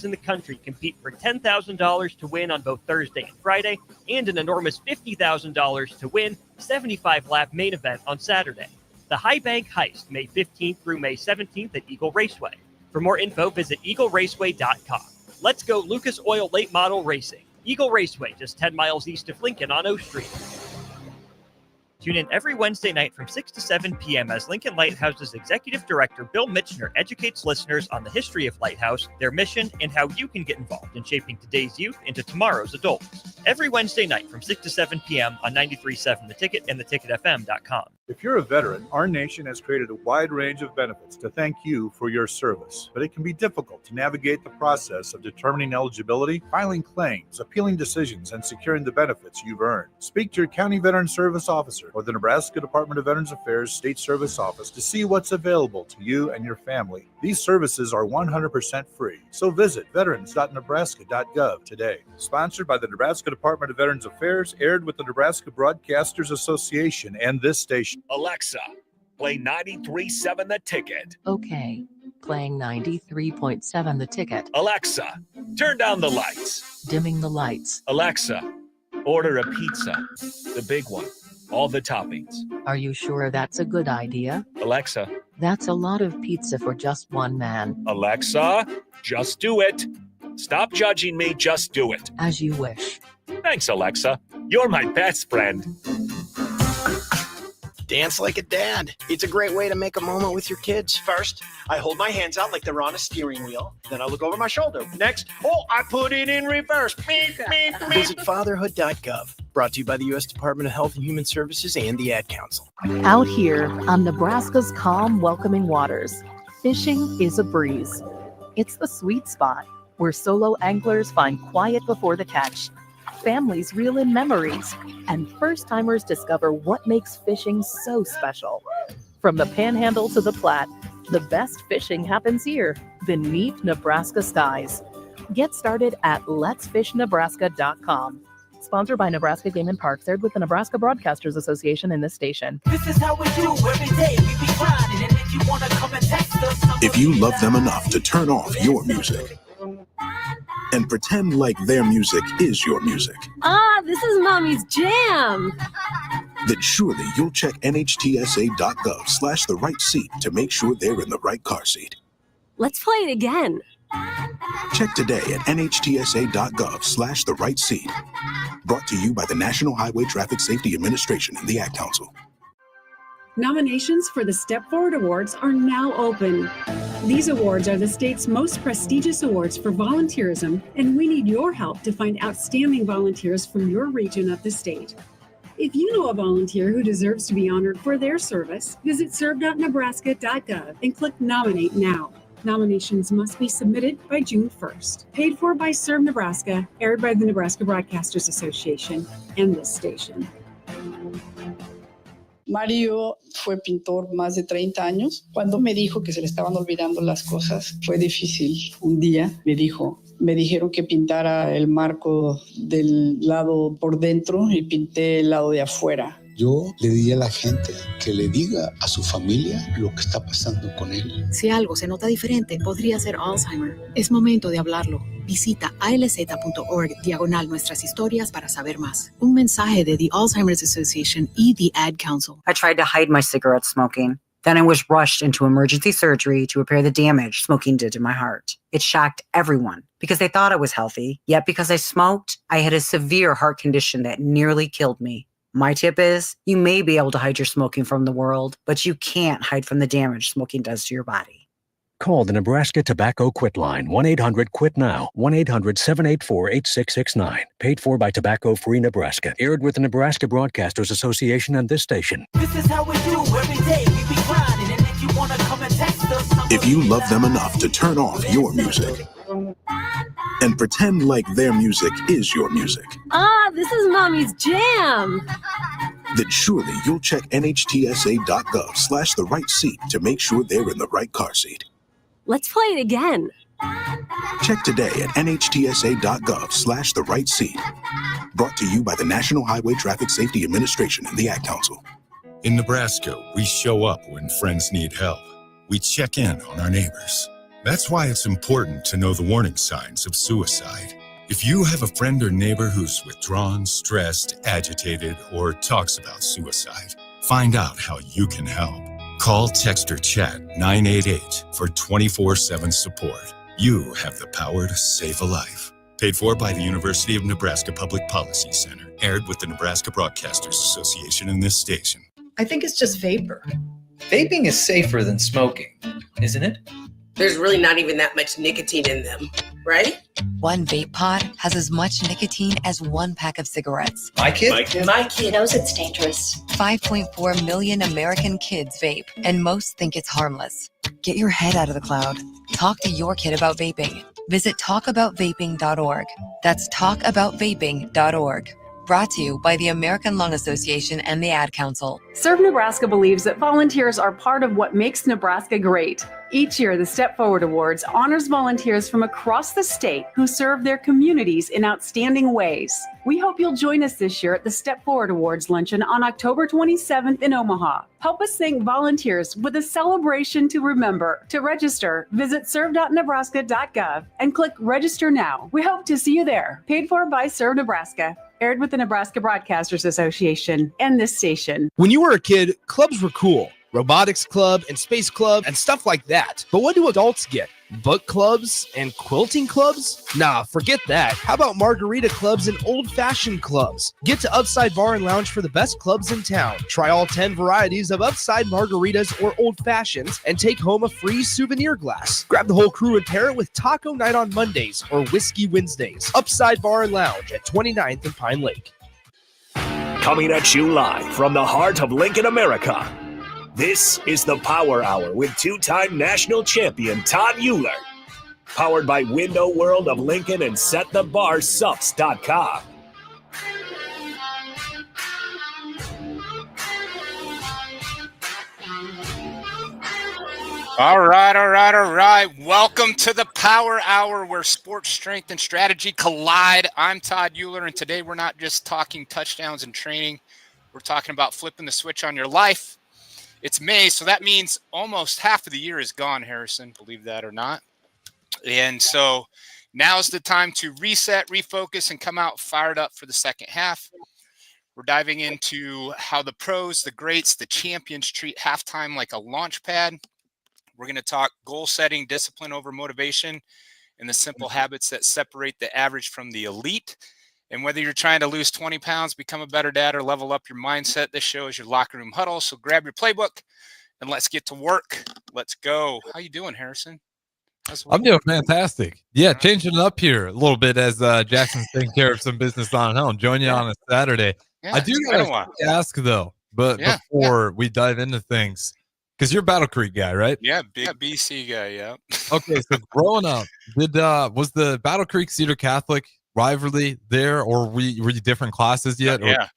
in the country compete for $10,000 to win on both Thursday and Friday, and an enormous $50,000 to win 75-lap main event on Saturday. The High Bank Heist, May 15th through May 17th at Eagle Raceway. For more info, visit eagleraceway.com. Let's go Lucas Oil Late Model Racing. Eagle Raceway, just 10 miles east of Lincoln on O Street. Tune in every Wednesday night from 6 to 7 p.m. as Lincoln Lighthouse's Executive Director Bill Mitchner educates listeners on the history of Lighthouse, their mission, and how you can get involved in shaping today's youth into tomorrow's adults. Every Wednesday night from 6 to 7 p.m. on 93.7 The Ticket and theticketfm.com. If you're a veteran, our nation has created a wide range of benefits to thank you for your service, but it can be difficult to navigate the process of determining eligibility, filing claims, appealing decisions, and securing the benefits you've earned. Speak to your county veteran service officer or the Nebraska Department of Veterans Affairs State Service Office to see what's available to you and your family. These services are 100% free, so visit veterans.nebraska.gov today. Sponsored by the Nebraska Department of Veterans Affairs, aired with the Nebraska Broadcasters Association and this station. Alexa, play 93.7 The Ticket. Okay, playing 93.7 The Ticket. Alexa, turn down the lights. Dimming the lights. Alexa, order a pizza, the big one, all the toppings. Are you sure that's a good idea? Alexa. That's a lot of pizza for just one man. Alexa, just do it. Stop judging me, just do it. As you wish. Thanks, Alexa. You're my best friend. Dance like a dad. It's a great way to make a moment with your kids. First, I hold my hands out like they're on a steering wheel. Then I look over my shoulder. Next, I put it in reverse. Visit fatherhood.gov. Brought to you by the U.S. Department of Health and Human Services and the Ad Council. Out here on Nebraska's calm, welcoming waters, fishing is a breeze. It's the sweet spot where solo anglers find quiet before the catch, families reel in memories, and first-timers discover what makes fishing so special. From the Panhandle to the Platte, the best fishing happens here, beneath Nebraska skies. Get started at letsfishnebraska.com. Sponsored by Nebraska Game and Parks, aired with the Nebraska Broadcasters Association and this station. This is how we do every day. We be grinding, and if you want to come and text us, if you love them enough to turn off your music and pretend like their music is your music. This is Mommy's jam. Then surely you'll check nhtsa.gov/the right seat to make sure they're in the right car seat. Let's play it again. Check today at nhtsa.gov/the right seat. Brought to you by the National Highway Traffic Safety Administration and the Ad Council. Nominations for the Step Forward Awards are now open. These awards are the state's most prestigious awards for volunteerism, and we need your help to find outstanding volunteers from your region of the state. If you know a volunteer who deserves to be honored for their service, visit serve.nebraska.gov and click Nominate Now. Nominations must be submitted by June 1st. Paid for by Serve Nebraska, aired by the Nebraska Broadcasters Association and this station. Mario fue pintor más de 30 años. Cuando me dijo que se le estaban olvidando las cosas, fue difícil. Un día me dijeron que pintara el marco del lado por dentro y pinté el lado de afuera. Yo le diría a la gente que le diga a su familia lo que está pasando con él. Si algo se nota diferente, podría ser Alzheimer. Es momento de hablarlo. Visita alz.org/nuestras historias para saber más. Un mensaje de the Alzheimer's Association y the Ad Council. I tried to hide my cigarette smoking. Then I was rushed into emergency surgery to repair the damage smoking did to my heart. It shocked everyone because they thought I was healthy. Yet because I smoked, I had a severe heart condition that nearly killed me. My tip is, you may be able to hide your smoking from the world, but you can't hide from the damage smoking does to your body. Call the Nebraska Tobacco Quit Line, 1-800-QUIT-NOW, 1-800-784-8669. Paid for by Tobacco Free Nebraska. Aired with the Nebraska Broadcasters Association and this station. This is how we do every day. We be grinding, and if you want to come and text us, if you love them enough to turn off your music and pretend like their music is your music. This is Mommy's jam. Then surely you'll check nhtsa.gov/the right seat to make sure they're in the right car seat. Let's play it again. Check today at nhtsa.gov/the right seat. Brought to you by the National Highway Traffic Safety Administration and the Ad Council. In Nebraska, we show up when friends need help. We check in on our neighbors. That's why it's important to know the warning signs of suicide. If you have a friend or neighbor who's withdrawn, stressed, agitated, or talks about suicide, find out how you can help. Call, text, or chat 988 for 24/7 support. You have the power to save a life. Paid for by the University of Nebraska Public Policy Center. Aired with the Nebraska Broadcasters Association and this station. I think it's just vapor. Vaping is safer than smoking, isn't it? There's really not even that much nicotine in them, right? One vape pod has as much nicotine as one pack of cigarettes. My kid knows it's dangerous. 5.4 million American kids vape, and most think it's harmless. Get your head out of the cloud. Talk to your kid about vaping. Visit talkaboutvaping.org. That's talkaboutvaping.org. Brought to you by the American Lung Association and the Ad Council. Serve Nebraska believes that volunteers are part of what makes Nebraska great. Each year, the Step Forward Awards honors volunteers from across the state who serve their communities in outstanding ways. We hope you'll join us this year at the Step Forward Awards luncheon on October 27th in Omaha. Help us thank volunteers with a celebration to remember. To register, visit serve.nebraska.gov and click Register Now. We hope to see you there. Paid for by Serve Nebraska. Aired with the Nebraska Broadcasters Association and this station. When you were a kid, clubs were cool. Robotics club and space club and stuff like that. But what do adults get? Book clubs and quilting clubs? Nah, forget that. How about margarita clubs and old-fashioned clubs? Get to Upside Bar and Lounge for the best clubs in town. Try all 10 varieties of Upside margaritas or old fashions and take home a free souvenir glass. Grab the whole crew and pair it with taco night on Mondays or whiskey Wednesdays. Upside Bar and Lounge at 29th and Pine Lake. Coming at you live from the heart of Lincoln, America. This is the Power Hour with two-time national champion Todd Uhlir. Powered by Window World of Lincoln and SetTheBarSups.com. All right. Welcome to the Power Hour where sports, strength, and strategy collide. I'm Todd Uhlir, and today we're not just talking touchdowns and training. We're talking about flipping the switch on your life. It's May, so that means almost half of the year is gone, Harrison, believe that or not. And so now's the time to reset, refocus, and come out fired up for the second half. We're diving into how the pros, the greats, the champions treat halftime like a launch pad. We're going to talk goal setting, discipline over motivation, and the simple habits that separate the average from the elite. And whether you're trying to lose 20 pounds, become a better dad, or level up your mindset, this show is your locker room huddle. So grab your playbook and let's get to work. Let's go. How you doing, Harrison? I'm doing fantastic. Yeah, changing it up here a little bit as Jackson's taking care of some business on home. Join you on a Saturday. Yeah, I do gotta ask though, but before we dive into things, because you're a Battle Creek guy, right? Yeah, big BC guy. Yeah. Okay, so growing up, was the Battle Creek Cedar Catholic rivalry there, or were you different classes yet? Yeah.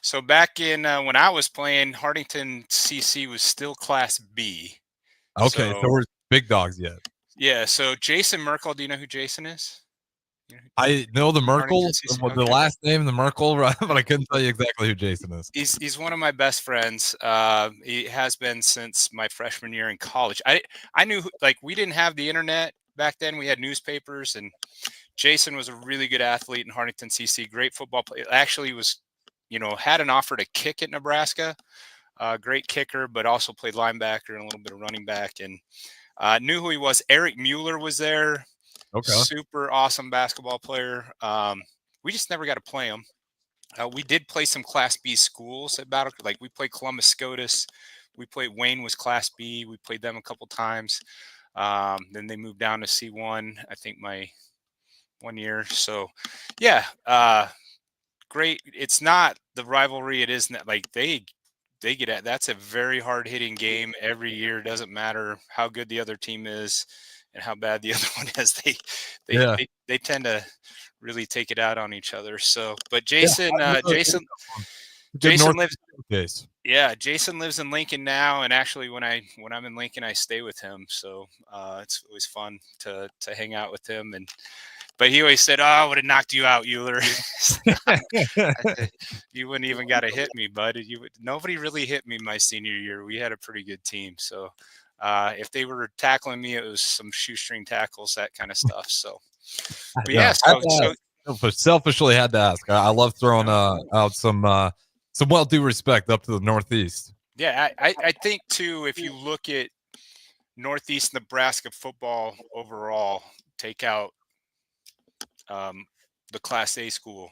So back in when I was playing, Hartington CC was still Class B. Okay, so we're big dogs yet. Yeah. So Jason Merkel, do you know who Jason is? I know the Merkel, the last name, the Merkel, right? But I couldn't tell you exactly who Jason is. He's one of my best friends. He has been since my freshman year in college. I knew, like, we didn't have the internet back then. We had newspapers, and Jason was a really good athlete in Hartington CC. Great football player. Actually, was, had an offer to kick at Nebraska. Great kicker, but also played linebacker and a little bit of running back. And knew who he was. Eric Mueller was there. Okay. Super awesome basketball player. We just never got to play him. We did play some Class B schools at Battle. Like, we played Columbus SCOTUS. We played Wayne was Class B. We played them a couple times. Then they moved down to C1, I think my 1 year. So, yeah, great. It's not the rivalry. It isn't like they get at. That's a very hard hitting game every year. Doesn't matter how good the other team is and how bad the other one is. They tend to really take it out on each other. So, but Jason lives. Jason lives in Lincoln now, and actually, when I'm in Lincoln, I stay with him. So it's always fun to hang out with him. But he always said, "Oh, I would have knocked you out, Uhlir." You wouldn't even got to hit me, bud. Nobody really hit me my senior year. We had a pretty good team. So If they were tackling me, it was some shoestring tackles, that kind of stuff. So, but Yeah, yeah, selfishly had to ask. I love throwing out some well due respect up to the Northeast. yeah, I think too, if you look at Northeast Nebraska football overall, take out the Class A school.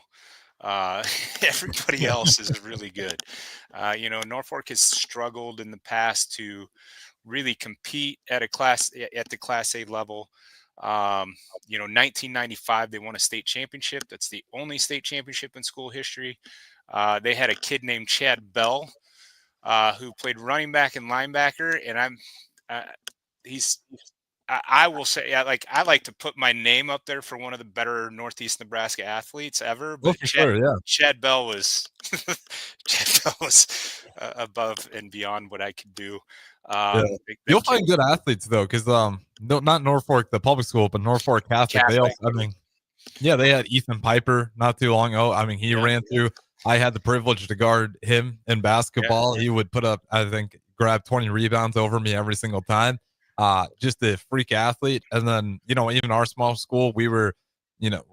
Everybody else is really good. Norfolk has struggled in the past to really compete at the Class A level. 1995 they won a state championship. That's the only state championship in school history. They had a kid named Chad Bell who played running back and linebacker, and I will say, I like to put my name up there for one of the better Northeast Nebraska athletes ever. But Chad Bell was above and beyond what I could do. You'll find good athletes though, because not Norfolk, the public school, but Norfolk Catholic. They also, they had Ethan Piper not too long ago. I mean, he ran through. I had the privilege to guard him in basketball. He would put up, I think, grab 20 rebounds over me every single time. Just a freak athlete. And then, even our small school, we were,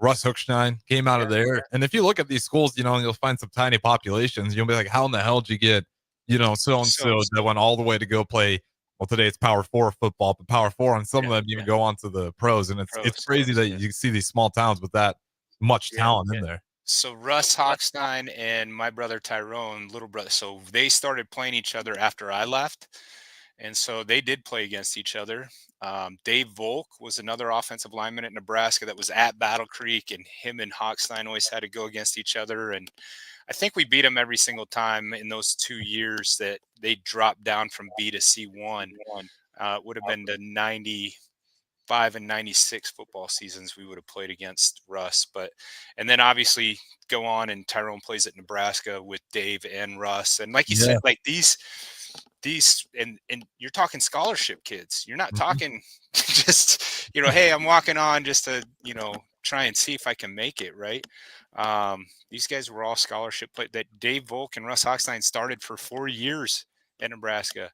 Russ Hookstein came out of there. And if you look at these schools, you'll find some tiny populations. You'll be like, how in the hell did you get, so-and-so that went all the way to go play, well, today it's Power 4 football, but Power 4, and some of them even go on to the pros. And it's crazy that you see these small towns with that much talent in there. So Russ Hochstein and my brother Tyrone, little brother, so they started playing each other after I left. And so they did play against each other. Dave Volk was another offensive lineman at Nebraska that was at Battle Creek, and him and Hochstein always had to go against each other. And I think we beat them every single time in those 2 years that they dropped down from B to C1. It would have been the 95 and 96 football seasons we would have played against Russ. And then obviously go on, and Tyrone plays at Nebraska with Dave and Russ. And like you said, like these and you're talking scholarship kids. You're not talking just, hey, I'm walking on just to, try and see if I can make it, right? These guys were all scholarship play that Dave Volk and Russ Hochstein started for 4 years at Nebraska.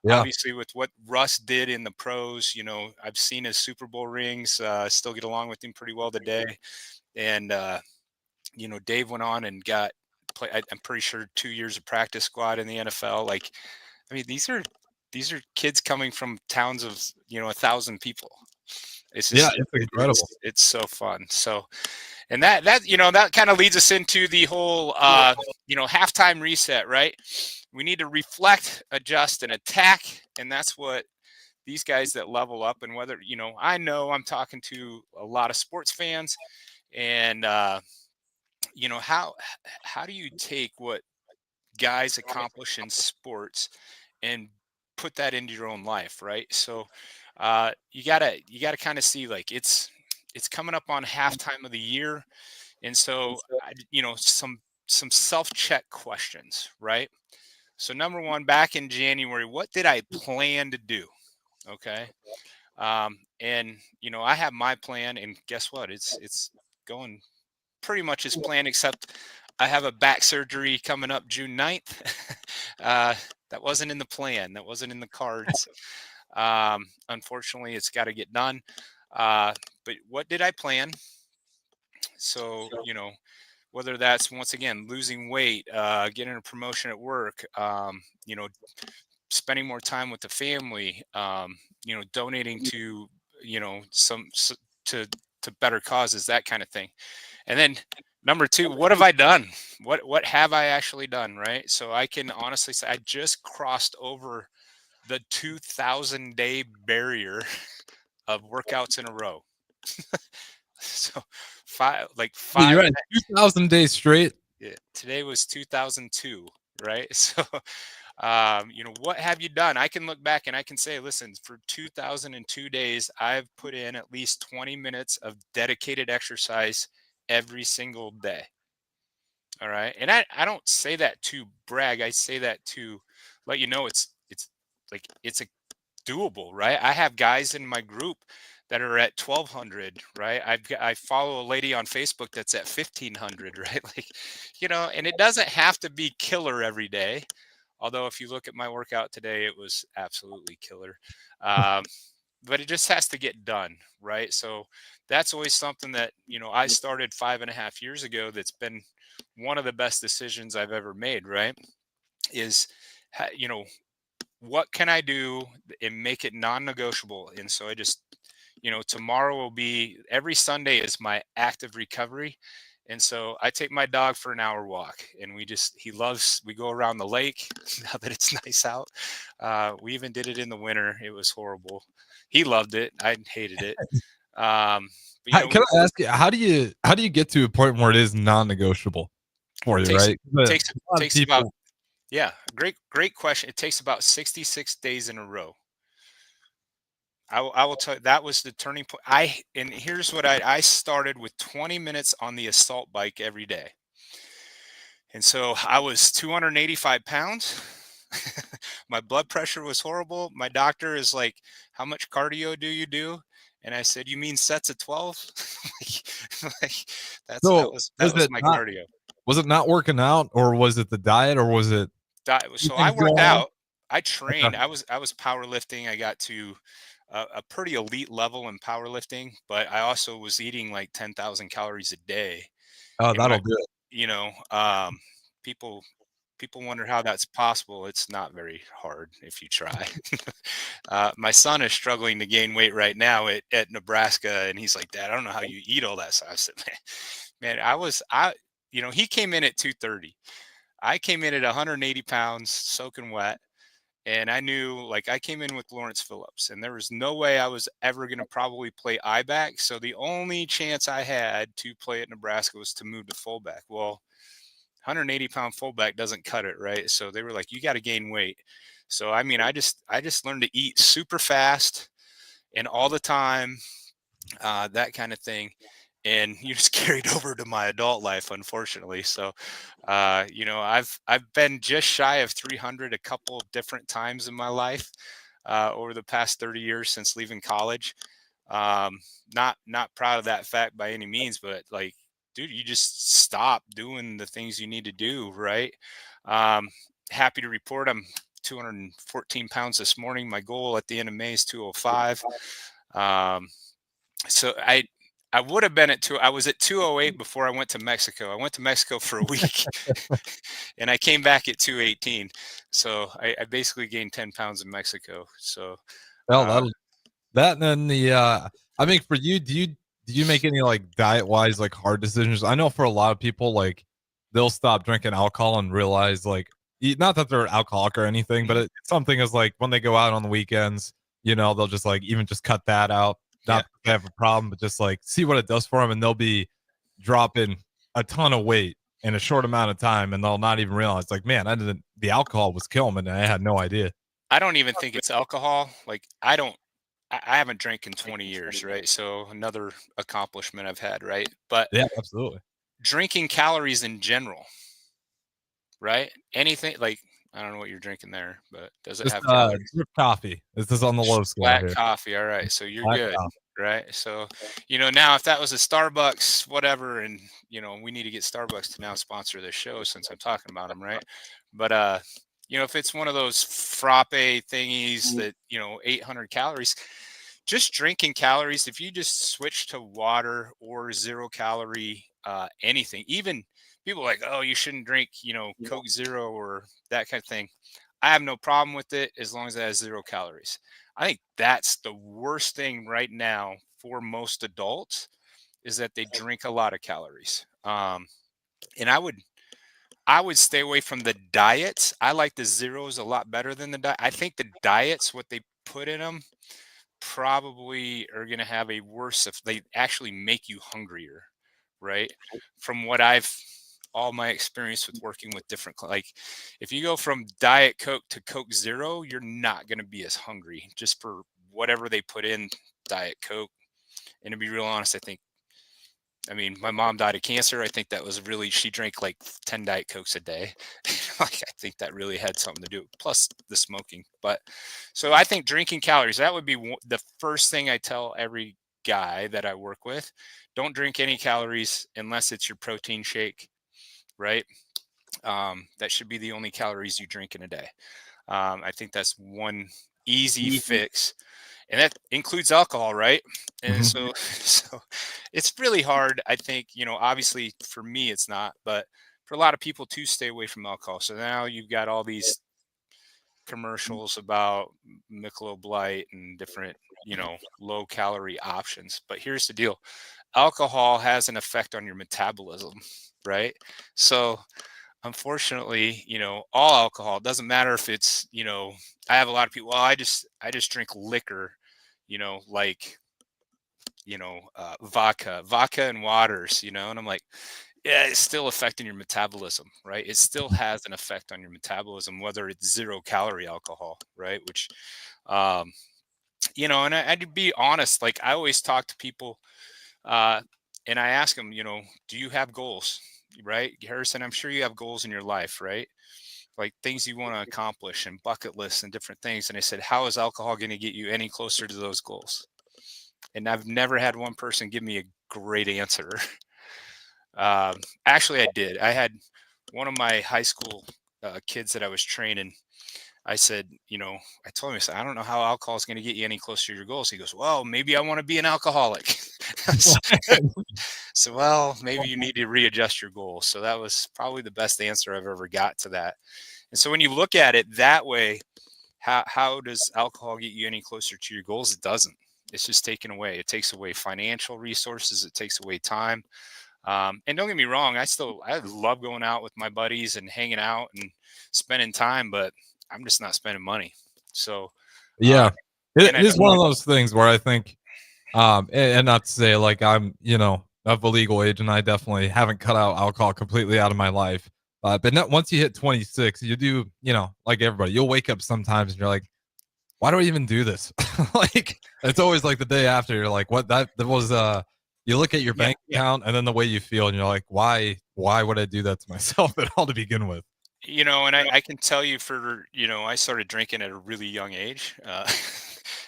Obviously with what Russ did in the pros, I've seen his Super Bowl rings, still get along with him pretty well today. And, Dave went on and I'm pretty sure 2 years of practice squad in the NFL. Like, I mean, these are kids coming from towns of, 1,000 people. It's just, it's incredible. It's so fun. So, and that kind of leads us into the whole, halftime reset, right? We need to reflect, adjust, and attack. And that's what these guys that level up, and whether, I know I'm talking to a lot of sports fans, and, how do you take what guys accomplish in sports and put that into your own life, right? So you gotta kind of see, like, it's coming up on halftime of the year, and so some self-check questions, right? So number one, back in January, what did I plan to do? Okay. And I have my plan, and guess what? It's going pretty much as planned, except I have a back surgery coming up June 9th. That wasn't in the plan. That wasn't in the cards. Unfortunately, it's got to get done. But what did I plan? So, whether that's, once again, losing weight, getting a promotion at work, spending more time with the family, donating to, to better causes, that kind of thing. And then number two, what have I done? What have I actually done? Right. So I can honestly say I just crossed over the 2,000-day barrier of workouts in a row. So five. You're at 2,000 days straight. Yeah, today was 2002, right? So, what have you done? I can look back and I can say, listen, for 2002 days, I've put in at least 20 minutes of dedicated exercise every single day. All right. And I don't say that to brag. I say that to let you know it's a doable, right? I have guys in my group that are at 1,200, right? I follow a lady on Facebook that's at 1,500, right? And it doesn't have to be killer every day. Although if you look at my workout today, it was absolutely killer. But it just has to get done, right? So that's always something that, I started 5.5 years ago. That's been one of the best decisions I've ever made, right? Is, what can I do and make it non-negotiable? And so I just, tomorrow will be, every Sunday is my active recovery. And so I take my dog for an hour walk, and we go around the lake now that it's nice out. We even did it in the winter. It was horrible. He loved it. I hated it. But, Can I ask you, how do you get to a point where it is non-negotiable for you, right? Takes about, yeah, great question. It takes about 66 days in a row. I will tell you, that was the turning point. And here's what I started with 20 minutes on the assault bike every day. And so I was 285 pounds. My blood pressure was horrible. My doctor is like, how much cardio do you do? And I said, you mean sets of 12? that was my cardio. Was it not working out, or was it the diet, or was it? So I worked out. I trained. I was powerlifting. I got to a pretty elite level in powerlifting, but I also was eating like 10,000 calories a day. Oh, that'll do it. People wonder how that's possible. It's not very hard if you try. My son is struggling to gain weight right now at Nebraska, and he's like, Dad, I don't know how you eat all that. So I said, man, he came in at 230. I came in at 180 pounds, soaking wet. And I knew, like, I came in with Lawrence Phillips, and there was no way I was ever going to probably play I-back. So the only chance I had to play at Nebraska was to move to fullback. Well, 180-pound fullback doesn't cut it, right? So they were like, you got to gain weight. So, I mean, I just learned to eat super fast and all the time, that kind of thing. And you just carried over to my adult life, unfortunately. So, I've been just shy of 300 a couple different times in my life over the past 30 years since leaving college. Not proud of that fact by any means, but like, dude, you just stop doing the things you need to do, right? Happy to report I'm 214 pounds this morning. My goal at the end of May is 205. So I would have been I was at 208 before I went to Mexico. I went to Mexico for a week and I came back at 218. So I basically gained 10 pounds in Mexico. So, well, that and then I mean, for you, do you make any like diet wise, like hard decisions? I know for a lot of people, like they'll stop drinking alcohol and realize like, not that they're alcoholic or anything, but it's something is like when they go out on the weekends, they'll just like, even just cut that out. Not that they have a problem, but just like see what it does for them, and they'll be dropping a ton of weight in a short amount of time, and they'll not even realize, like, man, the alcohol was killing me, and I had no idea. I don't even think it's alcohol. Like, I haven't drank in 20 years, right? So another accomplishment I've had, right? But yeah, absolutely. Drinking calories in general, right? Anything like, I don't know what you're drinking there, but does it have calories? Coffee. This is on the low scale Black here. coffee. All right. So you're Black good. coffee. Right. So, now if that was a Starbucks, whatever, and, we need to get Starbucks to now sponsor this show since I'm talking about them. Right. But, if it's one of those frappe thingies that, 800 calories, just drinking calories, if you just switch to water or 0 calorie, anything, even people are like, oh, you shouldn't drink, Coke Zero or that kind of thing. I have no problem with it as long as it has 0 calories. I think that's the worst thing right now for most adults, is that they drink a lot of calories. And I would stay away from the diets. I like the zeros a lot better than the diet. I think the diets, what they put in them, probably are going to have a worse, if they actually make you hungrier, right? From what all my experience with working with different, like if you go from Diet Coke to Coke Zero, you're not going to be as hungry just for whatever they put in Diet Coke. And to be real honest, I mean, my mom died of cancer. I think that was really, she drank like 10 Diet Cokes a day. Like, I think that really had something to do, plus the smoking. But so I think drinking calories, that would be the first thing I tell every guy that I work with. Don't drink any calories unless it's your protein shake, right? That should be the only calories you drink in a day. I think that's one easy fix, and that includes alcohol, right? And Mhm. so it's really hard. I think, obviously for me it's not, but for a lot of people to stay away from alcohol. So now you've got all these commercials about Michelob Light and different, low calorie options. But here's the deal: alcohol has an effect on your metabolism, right? So unfortunately, all alcohol, doesn't matter if it's, I have a lot of people, well, I just drink liquor, like, vodka and waters, and I'm like, yeah, it's still affecting your metabolism, right? It still has an effect on your metabolism, whether it's 0 calorie alcohol, right? Which, um, and I'd be honest, like I always talk to people, uh, and I ask them, do you have goals? Right? Harrison, I'm sure you have goals in your life, right? Like things you want to accomplish and bucket lists and different things. And I said, how is alcohol going to get you any closer to those goals? And I've never had one person give me a great answer. Actually, I did. I had one of my high school kids that I was training. I said, I told him, I said, I don't know how alcohol is going to get you any closer to your goals. He goes, well, maybe I want to be an alcoholic. So, well, maybe you need to readjust your goals. So that was probably the best answer I've ever got to that. And so when you look at it that way, how does alcohol get you any closer to your goals? It doesn't. It's just taken away. It takes away financial resources. It takes away time. And don't get me wrong, I love going out with my buddies and hanging out and spending time, but I'm just not spending money. So Yeah, and it is one of those things where I think, and not to say like I'm, of a legal age, and I definitely haven't cut out alcohol completely out of my life. But not, once you hit 26, you do, like everybody, you'll wake up sometimes and you're like, why do I even do this? Like it's always like the day after you're like, what that was, you look at your bank account and then the way you feel and you're like, why would I do that to myself at all to begin with? And I can tell you I started drinking at a really young age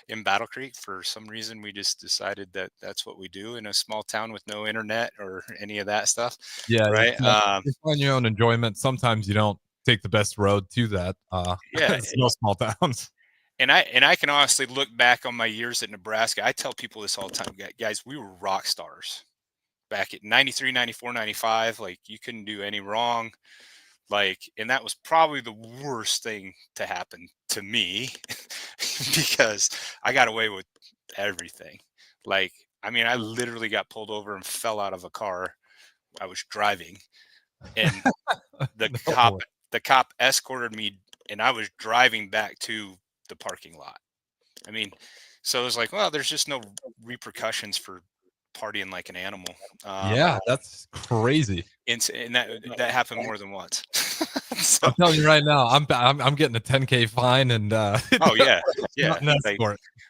in Battle Creek. For some reason, we just decided that that's what we do in a small town with no internet or any of that stuff. Yeah, Right. you find your own enjoyment. Sometimes you don't take the best road to that. Yeah. It's no small towns. And I can honestly look back on my years at Nebraska. I tell people this all the time, guys, we were rock stars back at 93, 94, 95. Like you couldn't do any wrong. Like, and that was probably the worst thing to happen to me because I got away with everything. Like, I mean, I literally got pulled over and fell out of a car. I was driving and the cop escorted me and I was driving back to the parking lot. I mean, so it was like, well, there's just no repercussions for partying like an animal. Yeah, that's crazy. And that happened more than once. I'm telling you right now, I'm getting a 10K fine and oh yeah, yeah. Like,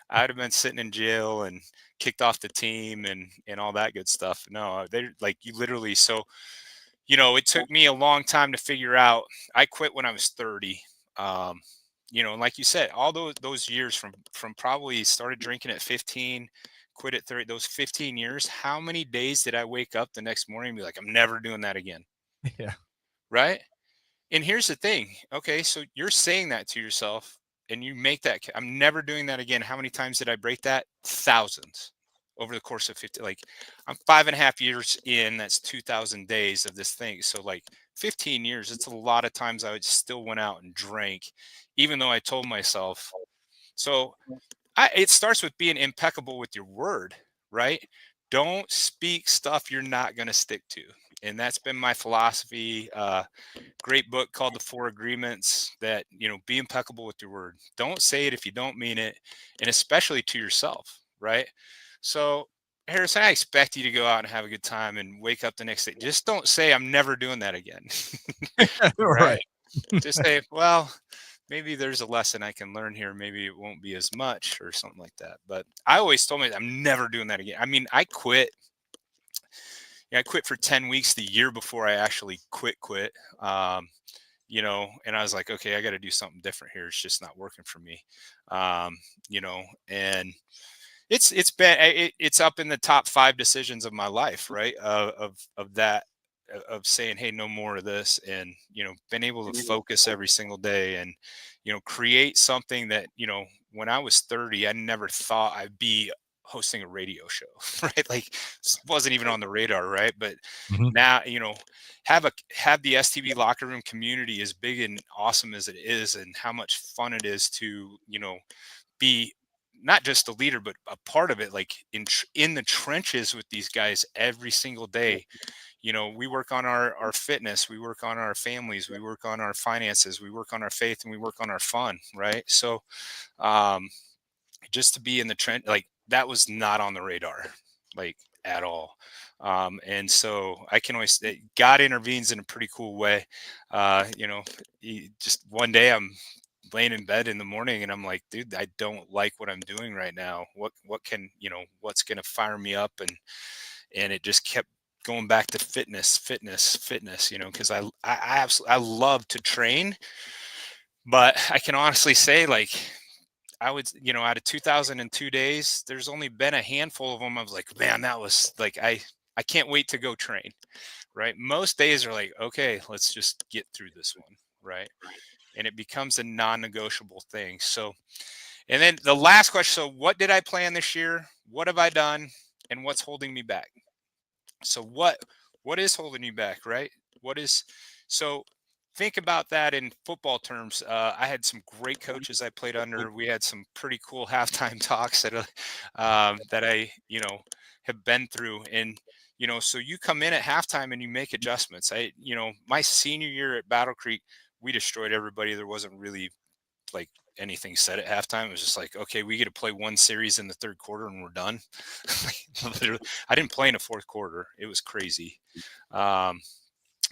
I'd have been sitting in jail and kicked off the team and all that good stuff. No, they like you literally. So, it took me a long time to figure out. I quit when I was 30. And like you said, all those years from probably started drinking at 15, quit at 30, those 15 years, how many days did I wake up the next morning and be like, I'm never doing that again? Yeah. Right. And here's the thing. Okay. So you're saying that to yourself and you make that, I'm never doing that again. How many times did I break that? Thousands over the course of 50, like I'm 5.5 years in, that's 2,000 days of this thing. So like 15 years, it's a lot of times I would still went out and drank, even though I told myself. So it starts with being impeccable with your word, right? Don't speak stuff you're not going to stick to. And that's been my philosophy. Great book called The Four Agreements, that, be impeccable with your word. Don't say it if you don't mean it. And especially to yourself, right? So Harrison, I expect you to go out and have a good time and wake up the next day. Just don't say I'm never doing that again. Right. Just say, well, maybe there's a lesson I can learn here. Maybe it won't be as much or something like that. But I always told me I'm never doing that again. I mean, I quit. I quit for 10 weeks the year before I actually quit. And I was like, okay, I got to do something different here. It's just not working for me. And it's up in the top 5 decisions of my life, right? Of that of saying, hey, no more of this, and been able to focus every single day, and create something that when I was 30, I never thought I'd be hosting a radio show, right? Like, this wasn't even on the radar, right? But now, have the STB locker room community as big and awesome as it is, and how much fun it is to be not just a leader but a part of it, like in the trenches with these guys every single day. We work on our fitness, we work on our families, we work on our finances, we work on our faith, and we work on our fun, right? So just to be in the trench, like, that was not on the radar, like, at all. And so I can always say God intervenes in a pretty cool way. Just one day I'm laying in bed in the morning and I'm like, dude, I don't like what I'm doing right now. What can, what's going to fire me up? And it just kept going back to fitness, because I absolutely, I love to train, but I can honestly say, like, I would, out of 2002 days, there's only been a handful of them. I was like, man, that was like, I can't wait to go train. Right. Most days are like, okay, let's just get through this one. Right. And it becomes a non-negotiable thing. So, and then the last question. So what did I plan this year? What have I done? And what's holding me back? So what is holding you back, right? So think about that in football terms. I had some great coaches I played under. We had some pretty cool halftime talks that I, have been through. And, so you come in at halftime and you make adjustments. My senior year at Battle Creek, we destroyed everybody. There wasn't really like anything said at halftime. It was just like, okay, we get to play one series in the third quarter and we're done. I didn't play in the fourth quarter. It was crazy.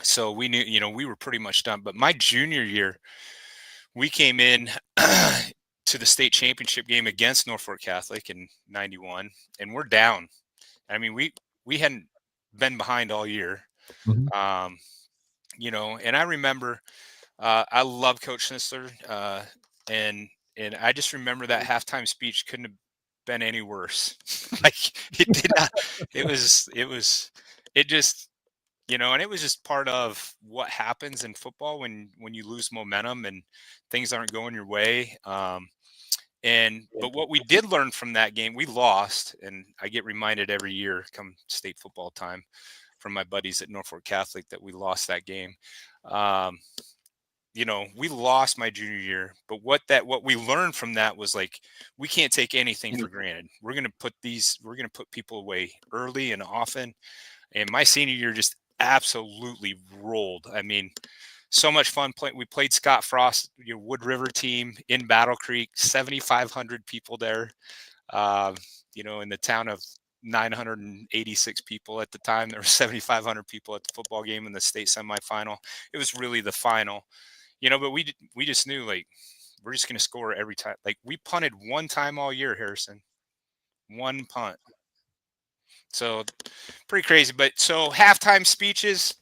So we knew, we were pretty much done. But my junior year, we came in to the state championship game against Norfolk Catholic in '91, and we're down. I mean, we hadn't been behind all year. And I remember, I love Coach Snisler, and I just remember that halftime speech couldn't have been any worse. Like, it did not. It just, and it was just part of what happens in football when you lose momentum and things aren't going your way. But what we did learn from that game, we lost, and I get reminded every year come state football time from my buddies at Norfolk Catholic that we lost that game. We lost my junior year, but what we learned from that was, like, we can't take anything for granted. We're going to put people away early and often. And my senior year just absolutely rolled. I mean, so much fun playing. We played Scott Frost, Wood River team in Battle Creek, 7,500 people there. In the town of 986 people at the time, there were 7,500 people at the football game in the state semifinal. It was really the final, but we just knew, like, we're just going to score every time. Like, we punted one time all year, Harrison, one punt. So pretty crazy. But so halftime speeches,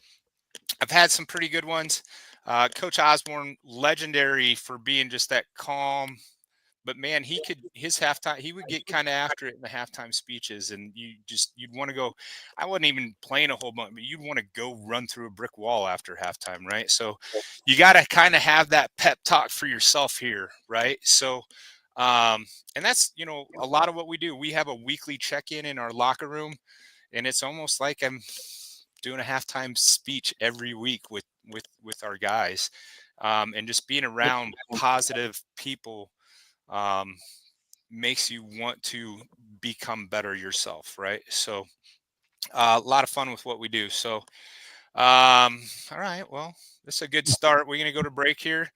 I've had some pretty good ones. Coach Osborne, legendary for being just that calm, but man, his halftime, he would get kind of after it in the halftime speeches, and you'd want to go. I wasn't even playing a whole bunch, but you'd want to go run through a brick wall after halftime, right? So you got to kind of have that pep talk for yourself here, right? So, and that's, a lot of what we do. We have a weekly check-in in our locker room, and it's almost like I'm doing a halftime speech every week with our guys, and just being around positive people makes you want to become better yourself, right? So a lot of fun with what we do. So all right, well, this is a good start. We're gonna go to break here,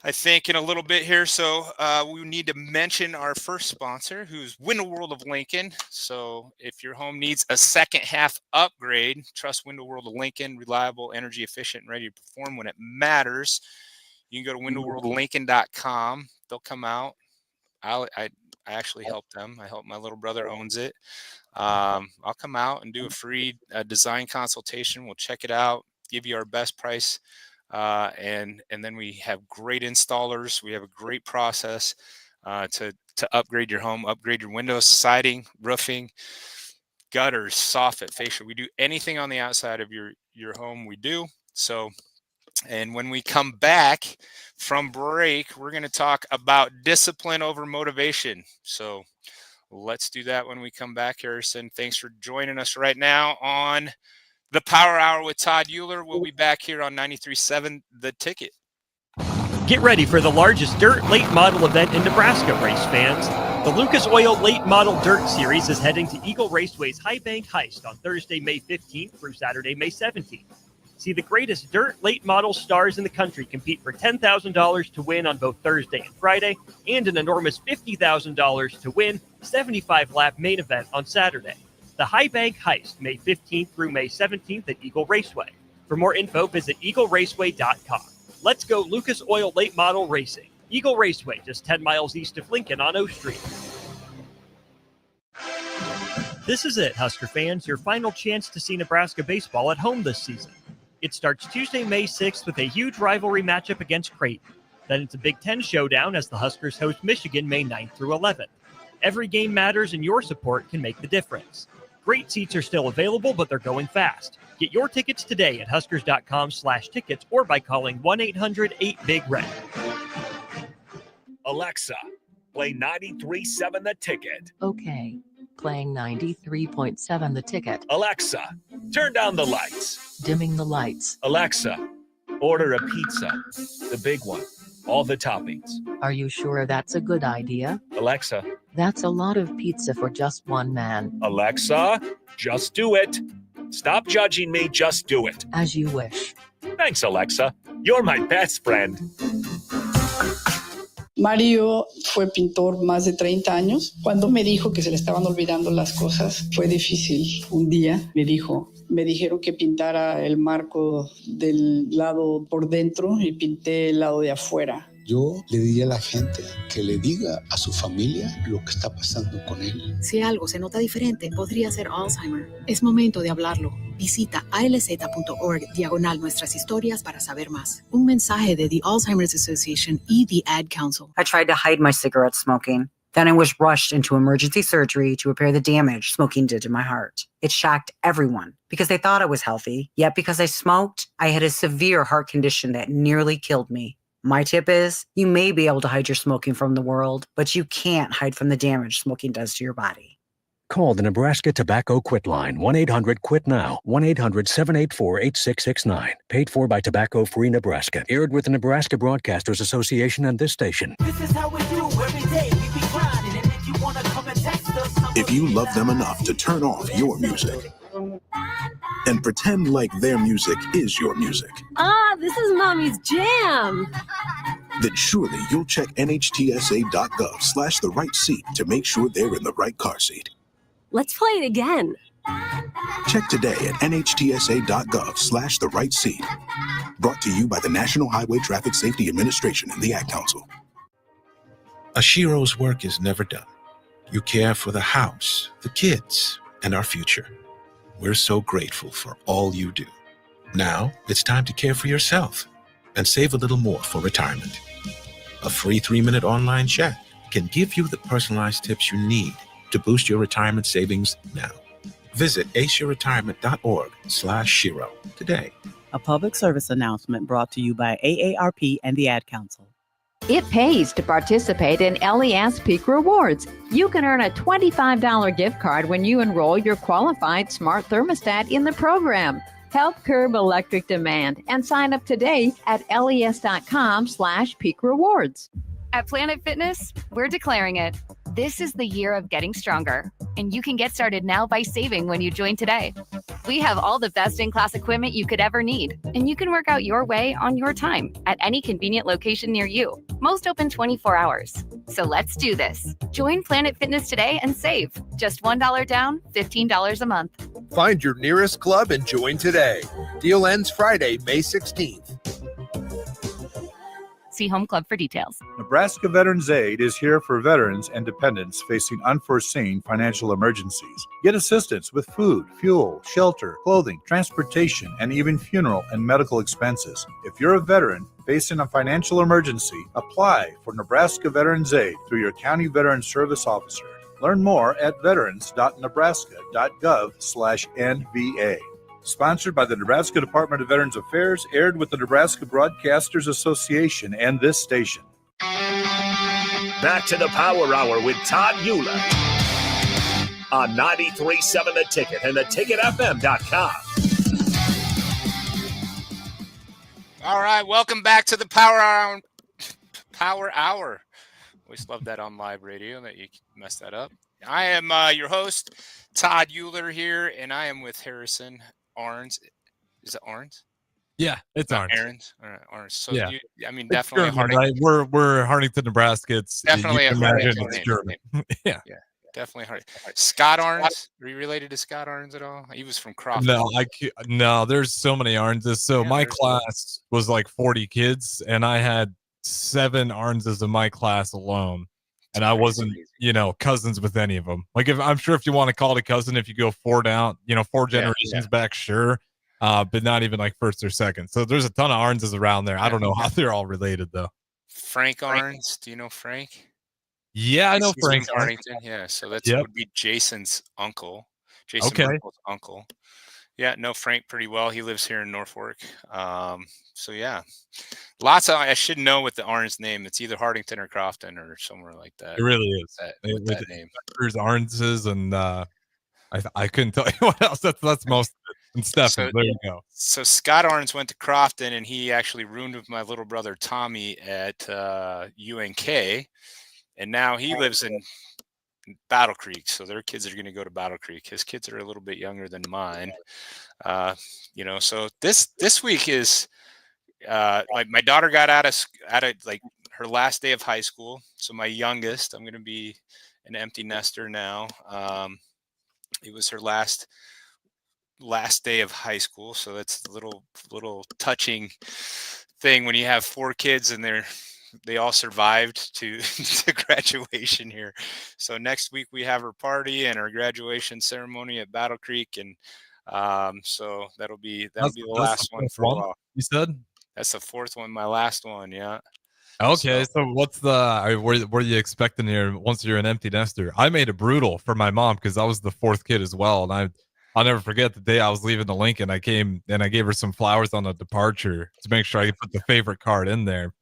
I think, in a little bit here. So we need to mention our first sponsor, who's Window World of Lincoln. So if your home needs a second half upgrade, trust Window World of Lincoln, reliable, energy efficient, and ready to perform when it matters. You can go to windowworldlincoln.com. They'll come out. I actually help them. I help my little brother owns it. I'll come out and do a free design consultation. We'll check it out, give you our best price. And then we have great installers. We have a great process to upgrade your home, upgrade your windows, siding, roofing, gutters, soffit, fascia. We do anything on the outside of your home, we do. So, and when we come back from break, we're going to talk about discipline over motivation. So let's do that when we come back, Harrison. Thanks for joining us right now on the Power Hour with Todd Uhlir. We'll be back here on 93.7 The Ticket. Get ready for the largest dirt late model event in Nebraska, race fans. The Lucas Oil Late Model Dirt Series is heading to Eagle Raceway's High Bank Heist on Thursday, May 15th through Saturday, May 17th. See the greatest dirt late model stars in the country compete for $10,000 to win on both Thursday and Friday, and an enormous $50,000 to win 75-lap main event on Saturday. The High Bank Heist, May 15th through May 17th at Eagle Raceway. For more info, visit eagleraceway.com. Let's go Lucas Oil Late Model Racing. Eagle Raceway, just 10 miles east of Lincoln on O Street. This is it, Husker fans, your final chance to see Nebraska baseball at home this season. It starts Tuesday, May 6th with a huge rivalry matchup against Creighton. Then it's a Big Ten showdown as the Huskers host Michigan May 9th through 11th. Every game matters and your support can make the difference. Great seats are still available, but they're going fast. Get your tickets today at huskers.com/tickets or by calling 1-800-8-BIG-RED. Alexa, play 93.7 The Ticket. Okay, playing 93.7 The Ticket. Alexa, turn down the lights. Dimming the lights. Alexa, order a pizza, the big one, all the toppings. Are you sure that's a good idea? Alexa. That's a lot of pizza for just one man. Alexa, just do it. Stop judging me, just do it. As you wish. Thanks, Alexa. You're my best friend. Mario fue pintor más de 30 años. Cuando me dijo que se le estaban olvidando las cosas, fue difícil. Un día me dijeron que pintara el marco del lado por dentro y pinté el lado de afuera. Yo le diría a la gente que le diga a su familia lo que está pasando con él. Si algo se nota diferente, podría ser Alzheimer. Es momento de hablarlo. Visita alz.org/nuestras historias para saber más. Un mensaje de the Alzheimer's Association y the Ad Council. I tried to hide my cigarette smoking. Then I was rushed into emergency surgery to repair the damage smoking did to my heart. It shocked everyone because they thought I was healthy. Yet because I smoked, I had a severe heart condition that nearly killed me. My tip is, you may be able to hide your smoking from the world, but you can't hide from the damage smoking does to your body. Call the Nebraska Tobacco Quit Line, 1-800-QUIT-NOW, 1-800-784-8669. Paid for by Tobacco Free Nebraska. Aired with the Nebraska Broadcasters Association and this station. This is how we do every day. We be grinding, and if you wanna come and text us, If you love them enough to turn off your music and pretend like their music is your music, This is Mommy's Jam. then surely you'll check nhtsa.gov/the right seat to make sure they're in the right car seat. Let's play it again. Check today at nhtsa.gov/the right seat. Brought to you by the National Highway Traffic Safety Administration and the Ad Council. Ashiro's work is never done. You care for the house, the kids, and our future. We're so grateful for all you do. Now it's time to care for yourself and save a little more for retirement. A free 3-minute online chat can give you the personalized tips you need to boost your retirement savings now. Visit aceyourretirement.org/Shiro today. A public service announcement brought to you by AARP and the Ad Council. It pays to participate in LES Peak Rewards. You can earn a $25 gift card when you enroll your qualified smart thermostat in the program. Help curb electric demand and sign up today at les.com/peak rewards. At Planet Fitness, we're declaring it. This is the year of getting stronger, and you can get started now by saving when you join today. We have all the best-in-class equipment you could ever need, and you can work out your way on your time at any convenient location near you. Most open 24 hours. So let's do this. Join Planet Fitness today and save. Just $1 down, $15 a month. Find your nearest club and join today. Deal ends Friday, May 16th. See Home Club for details. Nebraska Veterans Aid is here for veterans and dependents facing unforeseen financial emergencies. Get assistance with food, fuel, shelter, clothing, transportation, and even funeral and medical expenses. If you're a veteran facing a financial emergency, apply for Nebraska Veterans Aid through your county veteran service officer. Learn more at veterans.nebraska.gov/NVA. Sponsored by the Nebraska Department of Veterans Affairs, aired with the Nebraska Broadcasters Association and this station. Back to the Power Hour with Todd Uhlir on 93.7 The Ticket and theticketfm.com. All right, welcome back to the Power Hour. Power Hour. Always love that on live radio that you messed that up. I am your host, Todd Uhlir here, and I am with Harrison Arns. Is it Arns? Yeah, it's Arns. Aaron's. All right, Arns. So yeah. Definitely German, right? We're Hartington, Nebraska. It's definitely a Hartington it's German. Yeah. Definitely hard. Scott Arns. Are you related to Scott Arns at all? He was from Crawford. No, there's so many Arnses. So my class was like 40 kids, and I had 7 Arnses in my class alone. And I wasn't, cousins with any of them. Like, I'm sure if you want to call it a cousin, if you go 4 generations back, sure. But not even like first or second. So there's a ton of Arnses around there. I don't know how they're all related though. Frank Arns. Do you know Frank? Yeah, I know Frank. Hartington. Yeah. So would be Jason's uncle. Merkel's uncle. Yeah, know Frank pretty well. He lives here in Norfolk. So yeah, lots of, I should know what the Arns name. It's either Hartington or Crofton or somewhere like that. It really is. That name. There's Arnses, and I couldn't tell you what else. That's most of it. And Stefan, there you go. So Scott Arns went to Crofton, and he actually roomed with my little brother Tommy at UNK, and now he lives in Battle Creek. So their kids are going to go to Battle Creek. His kids are a little bit younger than mine. So this week is like my daughter got out of like her last day of high school. So my youngest, I'm going to be an empty nester now. It was her last day of high school. So that's a little touching thing when you have 4 kids and they all survived to graduation here. So next week we have her party and our graduation ceremony at Battle Creek. And so that'll be the last one for a while. You said? That's the 4th one, my last one. Yeah. Okay. So what's what are you expecting here once you're an empty nester? I made it brutal for my mom because I was the 4th kid as well. And I'll never forget the day I was leaving the Lincoln. I came and I gave her some flowers on the departure to make sure I could put the favorite card in there.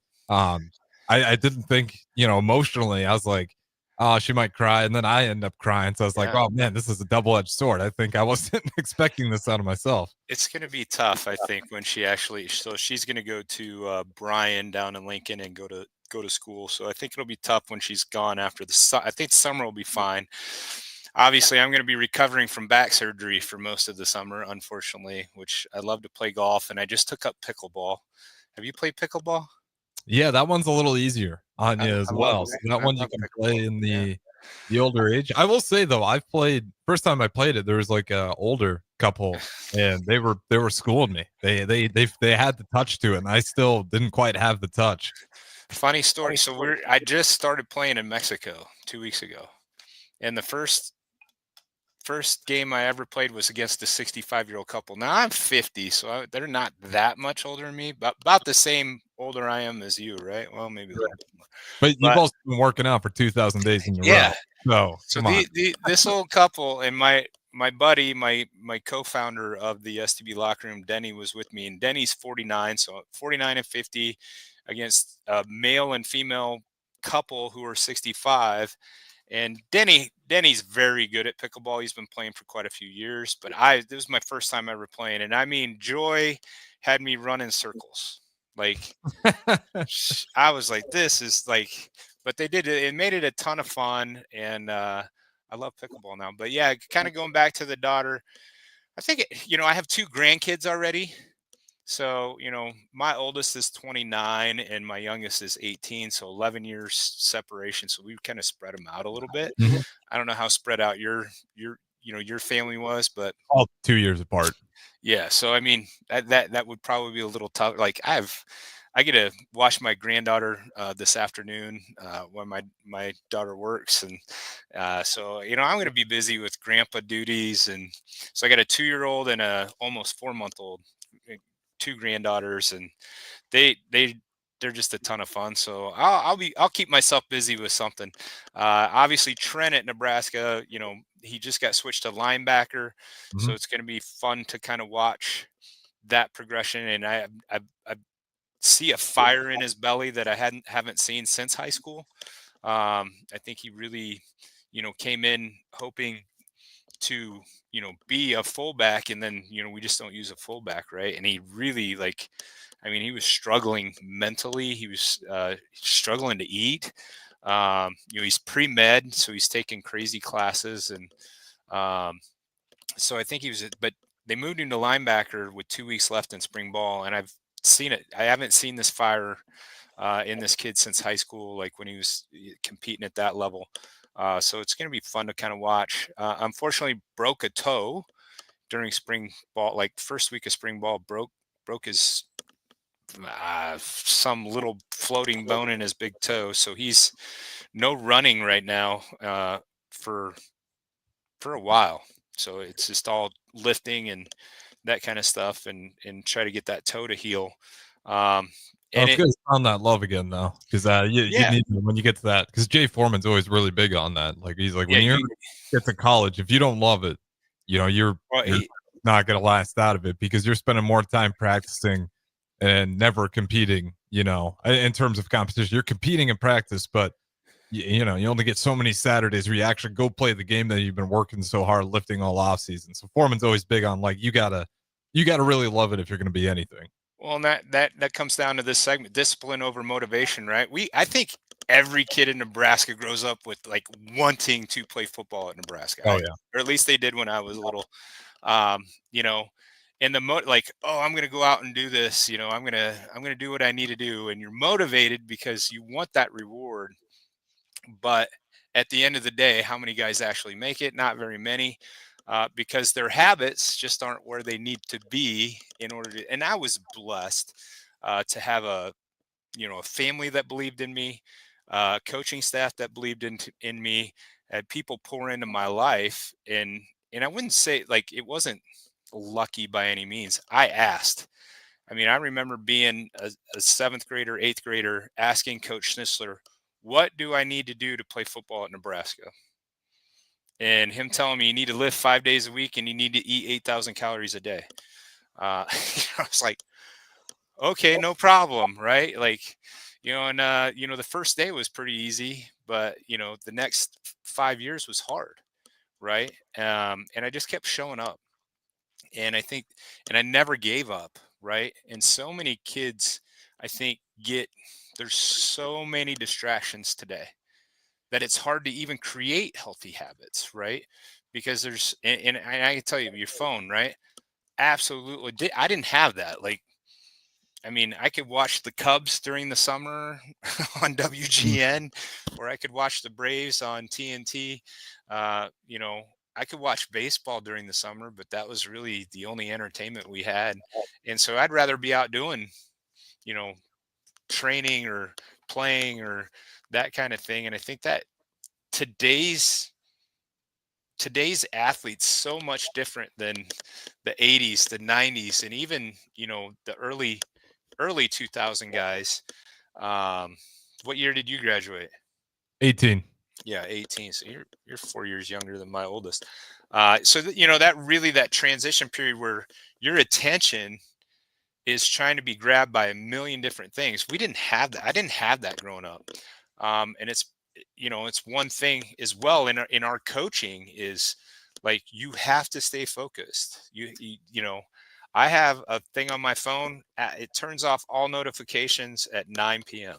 I didn't think, emotionally, I was like, oh, she might cry. And then I end up crying. So I was like, oh man, this is a double-edged sword. I think I wasn't expecting this out of myself. It's going to be tough, I think, when she's going to go to Bryan down in Lincoln and go to school. So I think it'll be tough when she's gone after I think summer will be fine. Obviously, I'm going to be recovering from back surgery for most of the summer, unfortunately, which I love to play golf. And I just took up pickleball. Have you played pickleball? Yeah, that one's a little easier on you as well. So that one you can play in the older age. I will say though, first time I played it, there was like a older couple, and they were schooling me. They had the touch to it, and I still didn't quite have the touch. Funny story. So I just started playing in Mexico 2 weeks ago, and the first game I ever played was against a 65-year-old couple. Now I'm 50, so they're not that much older than me, but about the same older I am as you, right? Well, maybe a little bit more. But you've also been working out for 2,000 days in a row. So this old couple and my buddy, my co-founder of the STB locker room, Denny, was with me, and Denny's 49, so 49 and 50 against a male and female couple who are 65. And Denny's very good at pickleball. He's been playing for quite a few years, but this was my first time ever playing. And I mean, Joy had me run in circles. Like, I was like, this is like, but they did it. It made it a ton of fun. And I love pickleball now. But yeah, kind of going back to the daughter, I think, I have 2 grandkids already. So, my oldest is 29 and my youngest is 18. So 11 years separation. So we kind of spread them out a little bit. Mm-hmm. I don't know how spread out your family was, but all 2 years apart. Yeah. So, I mean, that would probably be a little tough. Like I get to watch my granddaughter this afternoon when my daughter works. And so, I'm going to be busy with grandpa duties. And so I got a 2-year-old and a almost 4-month-old, 2 granddaughters, and they they're just a ton of fun. So I'll keep myself busy with something. Obviously Trent at Nebraska, he just got switched to linebacker, so it's going to be fun to kind of watch that progression. And I see a fire in his belly that I haven't seen since high school. I think he really, came in hoping to, be a fullback, and then, we just don't use a fullback, right? And he really he was struggling mentally. He was struggling to eat. He's pre-med, so he's taking crazy classes. And so I think but they moved him to linebacker with 2 weeks left in spring ball. And I've seen it. I haven't seen this fire in this kid since high school, like when he was competing at that level. So it's going to be fun to kind of watch. Unfortunately, broke a toe during spring ball, like first week of spring ball, broke his some little floating bone in his big toe. So he's no running right now for a while. So it's just all lifting and that kind of stuff, and try to get that toe to heal. And it's good to found that love again, though, because you need to, when you get to that, because Jay Foreman's always really big on that. Like he's like, when you get to college, if you don't love it, you're not going to last out of it, because you're spending more time practicing and never competing. In terms of competition, you're competing in practice, but you only get so many Saturdays where you actually go play the game that you've been working so hard lifting all off season. So Foreman's always big on you gotta really love it if you're going to be anything. Well, and that comes down to this segment: discipline over motivation, right? I think every kid in Nebraska grows up with wanting to play football at Nebraska. Oh yeah, or at least they did when I was little. And the I'm going to go out and do this. I'm going to do what I need to do, and you're motivated because you want that reward. But at the end of the day, how many guys actually make it? Not very many. Because their habits just aren't where they need to be in order to. And I was blessed to have a family that believed in me, coaching staff that believed in me, had people pour into my life, and I wouldn't say it wasn't lucky by any means. I asked. I mean, I remember being a seventh grader, eighth grader, asking Coach Schnitzler, "What do I need to do to play football at Nebraska?" And him telling me you need to lift 5 days a week and you need to eat 8,000 calories a day. I was like, okay, no problem. Right. The first day was pretty easy, but the next 5 years was hard. Right. And I just kept showing up, and I never gave up. Right. And so many kids, I think, there's so many distractions today that it's hard to even create healthy habits, right? Because and I can tell you, your phone, right? Absolutely. I didn't have that. I could watch the Cubs during the summer on WGN, or I could watch the Braves on TNT. I could watch baseball during the summer, but that was really the only entertainment we had. And so I'd rather be out doing, training or playing or that kind of thing. And I think that today's athletes so much different than the 80s, the 90s, and even the early 2000 guys. What year did you graduate? 18. Yeah, 18. So you're 4 years younger than my oldest. That transition period where your attention is trying to be grabbed by a million different things. We didn't have that. I didn't have that growing up. And it's one thing as well in our coaching is you have to stay focused. I have a thing on my phone. It turns off all notifications at 9 p.m.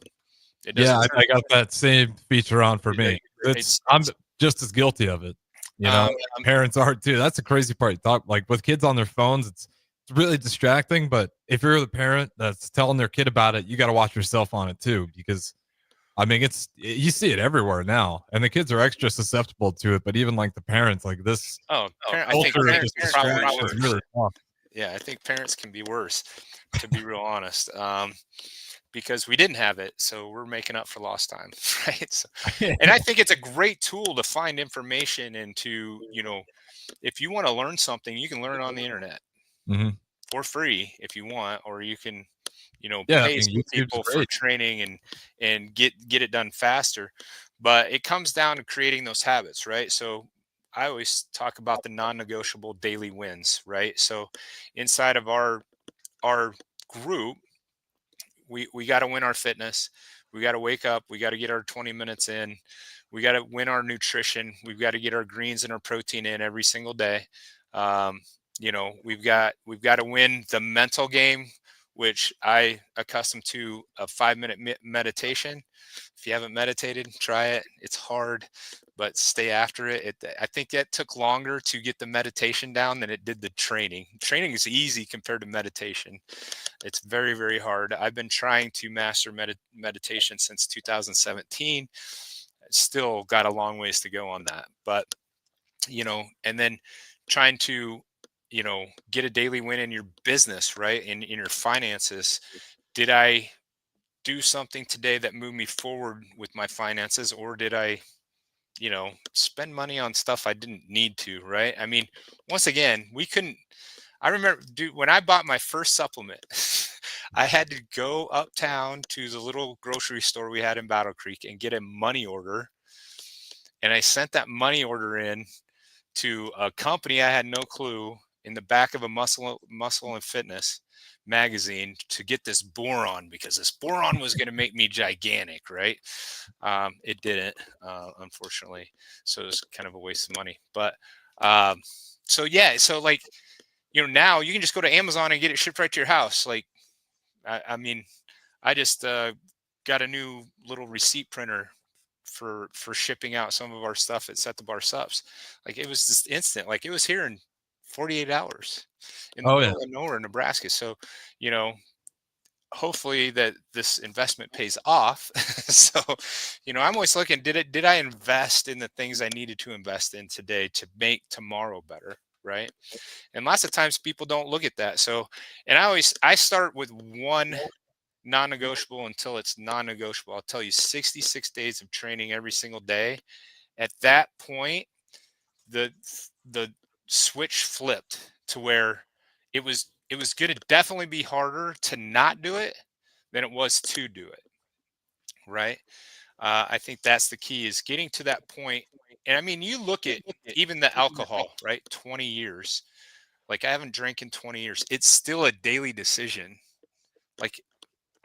I got that same feature on for me. I'm just as guilty of it. Parents are too. That's the crazy part. With kids on their phones, it's really distracting. But if you're the parent that's telling their kid about it, you got to watch yourself on it too, because you see it everywhere now, and the kids are extra susceptible to it. But even the parents, this. I think parents is really tough. Yeah, I think parents can be worse, to be real honest, because we didn't have it, so we're making up for lost time, right? So, and I think it's a great tool to find information and to, if you want to learn something, you can learn it on the internet for free if you want, or you can, Yeah, I pay mean, some YouTube's people for great. training and get it done faster. But it comes down to creating those habits, right? So I always talk about the non-negotiable daily wins, right? So inside of our group, we got to win our fitness. We got to wake up. We got to get our 20 minutes in. We got to win our nutrition. We've got to get our greens and our protein in every single day. We've got to win the mental game, which I accustomed to a 5-minute meditation. If you haven't meditated, try it. It's hard, but stay after it. I think that took longer to get the meditation down than it did the training. Training is easy compared to meditation. It's very, very hard. I've been trying to master meditation since 2017. Still got a long ways to go on that. But, and then trying to, get a daily win in your business, right? In your finances. Did I do something today that moved me forward with my finances, or did I, spend money on stuff I didn't need to, right? I mean, once again, I remember, dude, when I bought my first supplement, I had to go uptown to the little grocery store we had in Battle Creek and get a money order. And I sent that money order in to a company I had no clue, in the back of a muscle and fitness magazine, to get this boron, because this boron was going to make me gigantic, right? It didn't, unfortunately. So it was kind of a waste of money. But so like, now you can just go to Amazon and get it shipped right to your house. Like, I mean, I just got a new little receipt printer for shipping out some of our stuff at Set the Bar Subs. Like, it was just instant. Like, it was here in 48 hours in the middle of nowhere, Nebraska. So, hopefully that this investment pays off. So, I'm always looking, did I invest in the things I needed to invest in today to make tomorrow better? Right. And lots of times people don't look at that. So, and I start with one non-negotiable until it's non-negotiable. I'll tell you, 66 days of training every single day. At that point, the switch flipped to where it was going to definitely be harder to not do it than it was to do it. Right. I think that's the key, is getting to that point. And I mean, you look at even the alcohol, right? 20 years. Like, I haven't drank in 20 years. It's still a daily decision. Like,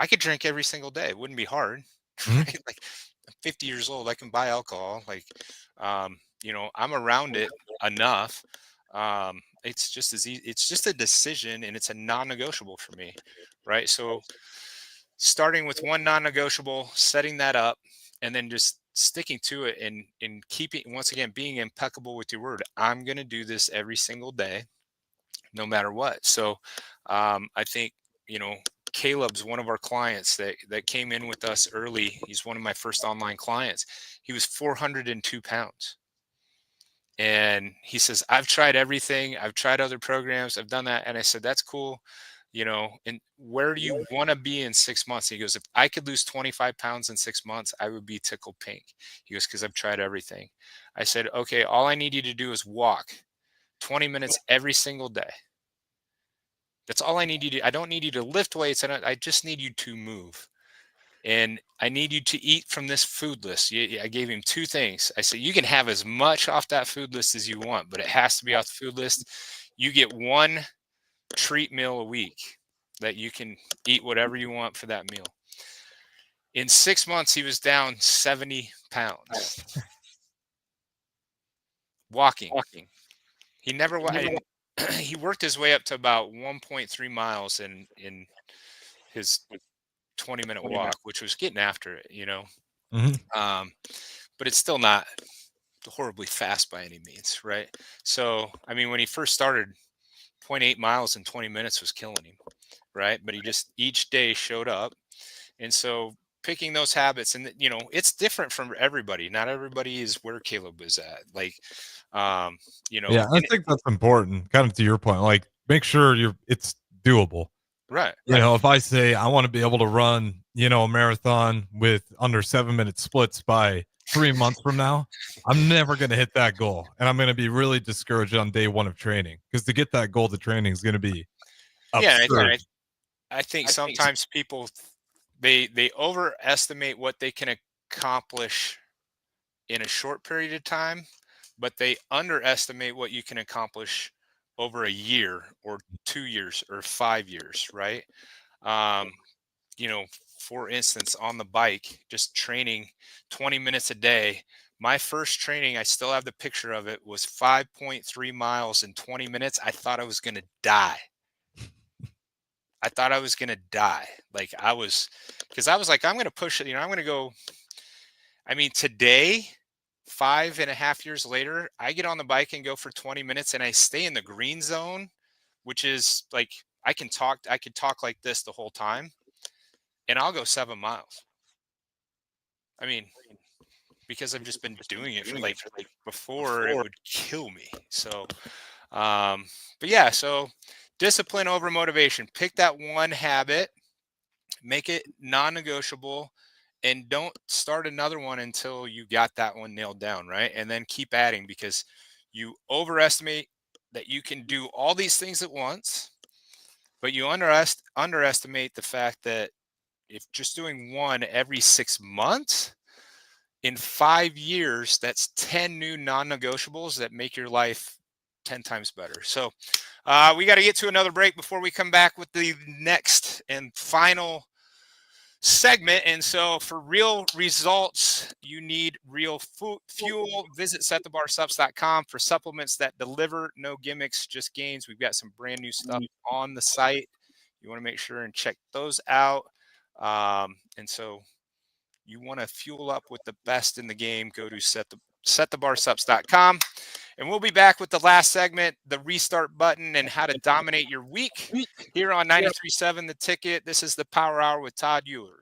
I could drink every single day. It wouldn't be hard. Right? Like, I'm 50 years old. I can buy alcohol. Like, I'm around it enough. It's just as easy. It's just a decision, and it's a non-negotiable for me. Right. So starting with one non-negotiable, setting that up, and then just sticking to it and keeping, once again, being impeccable with your word. I'm going to do this every single day, no matter what. So I think, Caleb's one of our clients that came in with us early. He's one of my first online clients. He was 402 pounds. And he says, I've tried everything. I've tried other programs. I've done that. And I said, that's cool. And where do you want to be in 6 months? He goes, if I could lose 25 pounds in 6 months, I would be tickled pink. He goes, because I've tried everything. I said, okay, all I need you to do is walk 20 minutes every single day. That's all I need you to do. I don't need you to lift weights. I just need you to move. And I need you to eat from this food list. I gave him 2 things. I said, you can have as much off that food list as you want, but it has to be off the food list. You get 1 treat meal a week that you can eat whatever you want for that meal. In 6 months, he was down 70 pounds. Walking. He never he worked his way up to about 1.3 miles in his 20-minute walk, which was getting after it, but it's still not horribly fast by any means, right? So, I mean, when he first started, 0.8 miles in 20 minutes was killing him, right? But he just each day showed up. And so picking those habits, and it's different from everybody. Not everybody is where Caleb is at. Like, Yeah, I think that's important. Kind of to your point, like, make sure it's doable. Right. If I say I want to be able to run, a marathon with under 7-minute splits by 3 months from now, I'm never going to hit that goal. And I'm going to be really discouraged on day 1 of training, because to get that goal to training is going to be absurd. I think sometimes people they overestimate what they can accomplish in a short period of time, but they underestimate what you can accomplish over a year or 2 years or 5 years, right? Um, for instance, on the bike, just training 20 minutes a day. My first training, I still have the picture of it, was 5.3 miles in 20 minutes. I thought I was going to die. Like because I was like, I'm going to push it. I'm going to go. I mean, today, 5.5 years later, I get on the bike and go for 20 minutes and I stay in the green zone, which is like, I could talk like this the whole time and I'll go 7 miles. I mean, because I've just been doing it for like before it would kill me. So, but yeah, so discipline over motivation. Pick that one habit, make it non-negotiable, and don't start another one until you got that one nailed down, right? And then keep adding, because you overestimate that you can do all these things at once, but you underestimate the fact that if just doing one every 6 months, in 5 years, that's 10 new non-negotiables that make your life 10 times better. So we got to get to another break before we come back with the next and final segment. And so for real results, you need real fuel. Visit setthebarsubs.com for supplements that deliver, no gimmicks, just gains. We've got some brand new stuff on the site. You want to make sure and check those out. And so you want to fuel up with the best in the game, go to setthebarsubs.com. And we'll be back with the last segment, the restart button and how to dominate your week here on 93.7 The Ticket. This is the Power Hour with Todd Uhlir.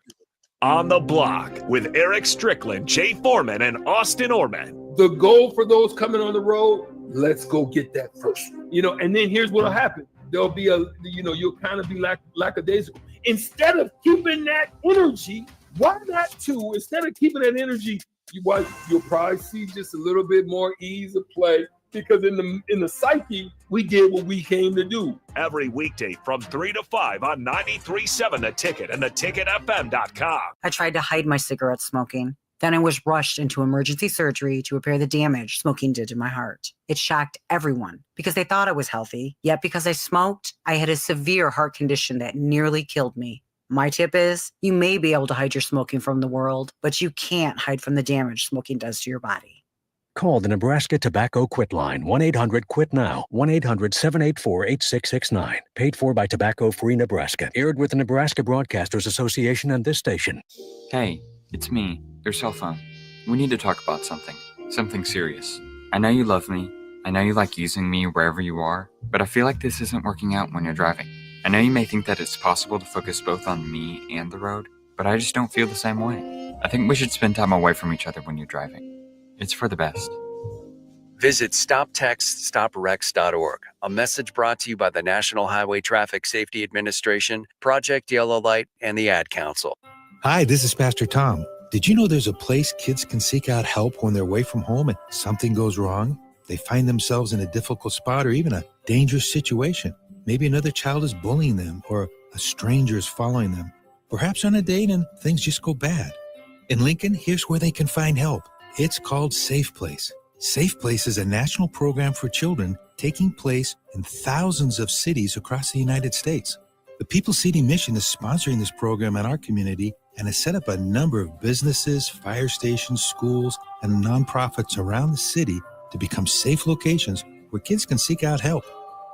On the Block with Eric Strickland, Jay Foreman, and Austin Orman. The goal for those coming on the road, let's go get that first. And then here's what'll happen. There'll be you'll kind of be lackadaisical. Instead of keeping that energy, why not too? Instead of keeping that energy, you'll probably see just a little bit more ease of play, because in the psyche, we did what we came to do. Every weekday from 3 to 5 on 93.7 The Ticket and theticketfm.com. I tried to hide my cigarette smoking. Then I was rushed into emergency surgery to repair the damage smoking did to my heart. It shocked everyone because they thought I was healthy. Yet because I smoked, I had a severe heart condition that nearly killed me. My tip is, you may be able to hide your smoking from the world, but you can't hide from the damage smoking does to your body. Call the Nebraska Tobacco Quit Line, 1-800-QUIT-NOW, 1-800-784-8669. Paid for by Tobacco Free Nebraska. Aired with the Nebraska Broadcasters Association and this station. Hey, it's me, your cell phone. We need to talk about something serious. I know you love me. I know you like using me wherever you are, but I feel like this isn't working out when you're driving. I know you may think that it's possible to focus both on me and the road, but I just don't feel the same way. I think we should spend time away from each other when you're driving. It's for the best. Visit StopTextStopWrecks.org, a message brought to you by the National Highway Traffic Safety Administration, Project Yellow Light, and the Ad Council. Hi, this is Pastor Tom. Did you know there's a place kids can seek out help when they're away from home and something goes wrong? They find themselves in a difficult spot or even a dangerous situation. Maybe another child is bullying them or a stranger is following them. Perhaps on a date and things just go bad. In Lincoln, here's where they can find help. It's called Safe Place. Safe Place is a national program for children taking place in thousands of cities across the United States. The People City Mission is sponsoring this program in our community and has set up a number of businesses, fire stations, schools, and nonprofits around the city to become safe locations where kids can seek out help.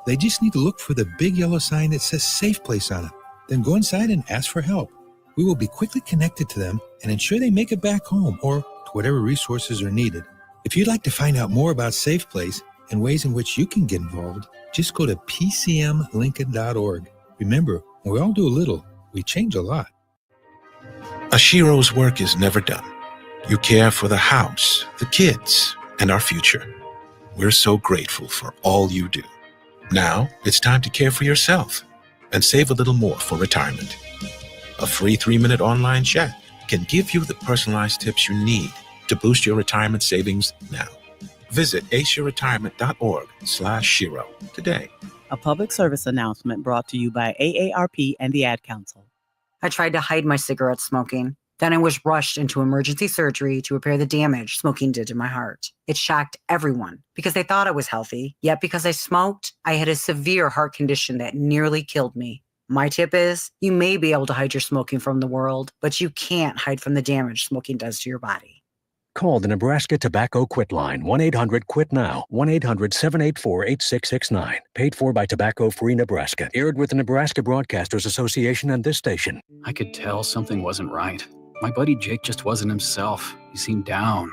They just need to look for the big yellow sign that says Safe Place on it. Then go inside and ask for help. We will be quickly connected to them and ensure they make it back home or to whatever resources are needed. If you'd like to find out more about Safe Place and ways in which you can get involved, just go to pcmlincoln.org. Remember, when we all do a little, we change a lot. Ashiro's work is never done. You care for the house, the kids, and our future. We're so grateful for all you do. Now it's time to care for yourself and save a little more for retirement. A free 3-minute online chat can give you the personalized tips you need to boost your retirement savings now. Visit aceyourretirement.org/Shiro today. A public service announcement brought to you by AARP and the Ad Council. I tried to hide my cigarette smoking. Then I was rushed into emergency surgery to repair the damage smoking did to my heart. It shocked everyone because they thought I was healthy. Yet because I smoked, I had a severe heart condition that nearly killed me. My tip is, you may be able to hide your smoking from the world, but you can't hide from the damage smoking does to your body. Call the Nebraska Tobacco Quit Line, 1-800-QUIT-NOW, 1-800-784-8669. Paid for by Tobacco Free Nebraska. Aired with the Nebraska Broadcasters Association and this station. I could tell something wasn't right. My buddy Jake just wasn't himself. He seemed down.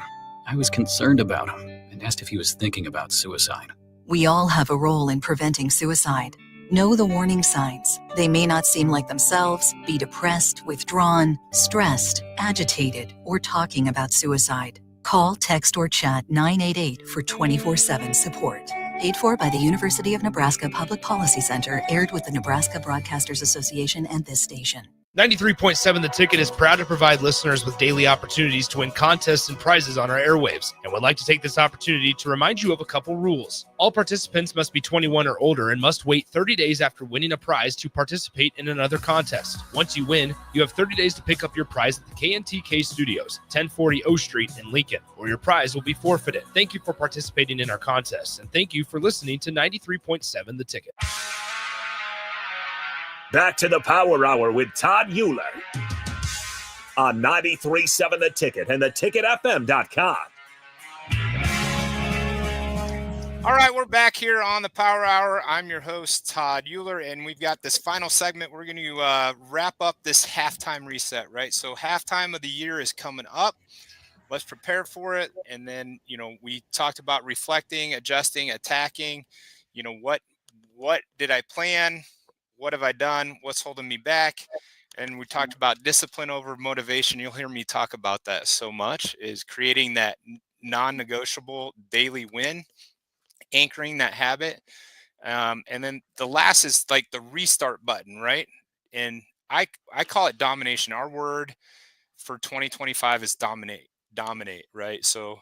I was concerned about him and asked if he was thinking about suicide. We all have a role in preventing suicide. Know the warning signs. They may not seem like themselves, be depressed, withdrawn, stressed, agitated, or talking about suicide. Call, text, or chat 988 for 24/7 support. Paid for by the University of Nebraska Public Policy Center, aired with the Nebraska Broadcasters Association and this station. 93.7 The Ticket is proud to provide listeners with daily opportunities to win contests and prizes on our airwaves, and would like to take this opportunity to remind you of a couple rules. All participants must be 21 or older and must wait 30 days after winning a prize to participate in another contest. Once you win, you have 30 days to pick up your prize at the KNTK Studios, 1040 O Street in Lincoln, or your prize will be forfeited. Thank you for participating in our contests, and thank you for listening to 93.7 The Ticket. Back to the Power Hour with Todd Uhlir on 93.7 The Ticket and theticketfm.com. All right, we're back here on the Power Hour. I'm your host, Todd Uhlir, and we've got this final segment. We're going to wrap up this halftime reset, right? So halftime of the year is coming up. Let's prepare for it. And then, we talked about reflecting, adjusting, attacking. What did I plan? What have I done? What's holding me back? And we talked about discipline over motivation. You'll hear me talk about that so much, is creating that non-negotiable daily win, anchoring that habit. And then the last is like the restart button, right? And I call it domination. Our word for 2025 is dominate, right? So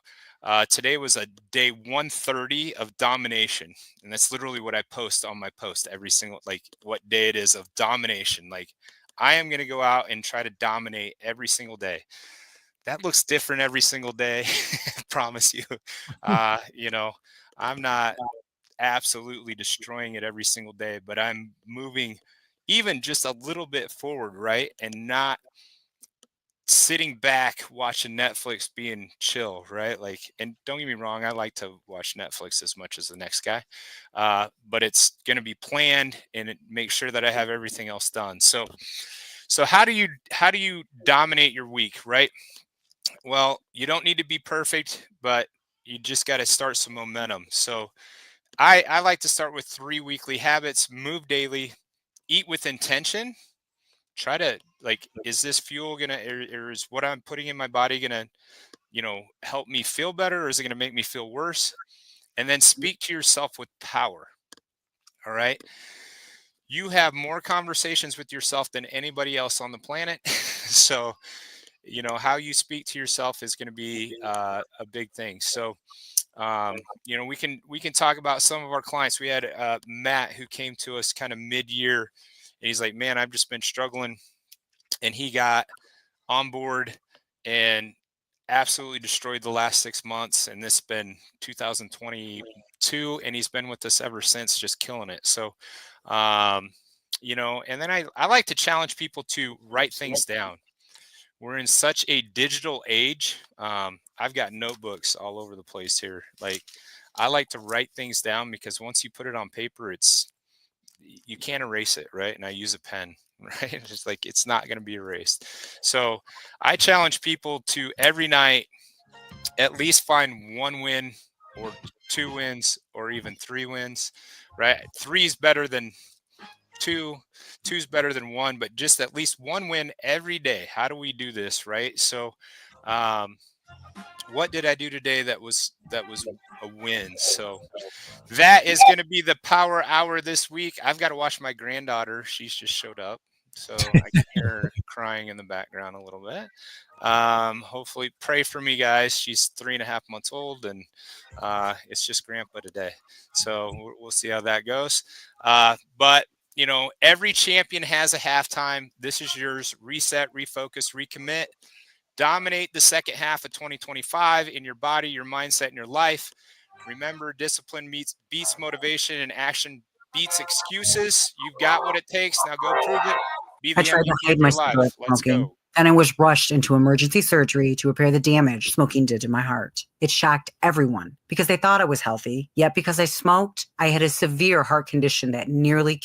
today was a day 130 of domination. And that's literally what I post on my post every single, what day it is of domination. Like, I am going to go out and try to dominate every single day. That looks different every single day. I promise you. I'm not absolutely destroying it every single day, but I'm moving even just a little bit forward, right? And not sitting back watching Netflix being chill, right? And don't get me wrong, I like to watch Netflix as much as the next guy, but it's going to be planned and make sure that I have everything else done. So how do you dominate your week, right? Well, you don't need to be perfect, but you just got to start some momentum. So I like to start with 3 weekly habits: move daily, eat with intention. Try to, is this fuel or is what I'm putting in my body gonna, help me feel better, or is it gonna make me feel worse? And then speak to yourself with power. All right. You have more conversations with yourself than anybody else on the planet. So, how you speak to yourself is going to be a big thing. So, we can talk about some of our clients. We had Matt, who came to us kind of mid-year, and he's like, man, I've just been struggling. And he got on board and absolutely destroyed the last 6 months. And this has been 2022, and he's been with us ever since, just killing it. So, and then I like to challenge people to write things down. We're in such a digital age. I've got notebooks all over the place here. I like to write things down, because once you put it on paper, you can't erase it, right? And I use a pen, right? It's it's not going to be erased. So I challenge people to every night at least find 1 win, or 2 wins, or even 3 wins, right? 3 is better than 2, 2 is better than 1, but just at least 1 win every day. How do we do this, right? So what did I do today that was a win? So that is going to be the Power Hour this week. I've got to watch my granddaughter. She's just showed up. so I can hear her crying in the background a little bit. Hopefully, pray for me, guys. She's 3.5 months old, and it's just Grandpa today. So we'll see how that goes. But every champion has a halftime. This is yours. Reset, refocus, recommit. Dominate the second half of 2025 in your body, your mindset, and your life. Remember, discipline beats motivation, and action beats excuses. You've got what it takes. Now go prove it. Be the I tried to MVP hide of my your life. cigarette Let's smoking. go. Then I was rushed into emergency surgery to repair the damage smoking did to my heart. It shocked everyone because they thought I was healthy. Yet because I smoked, I had a severe heart condition that nearly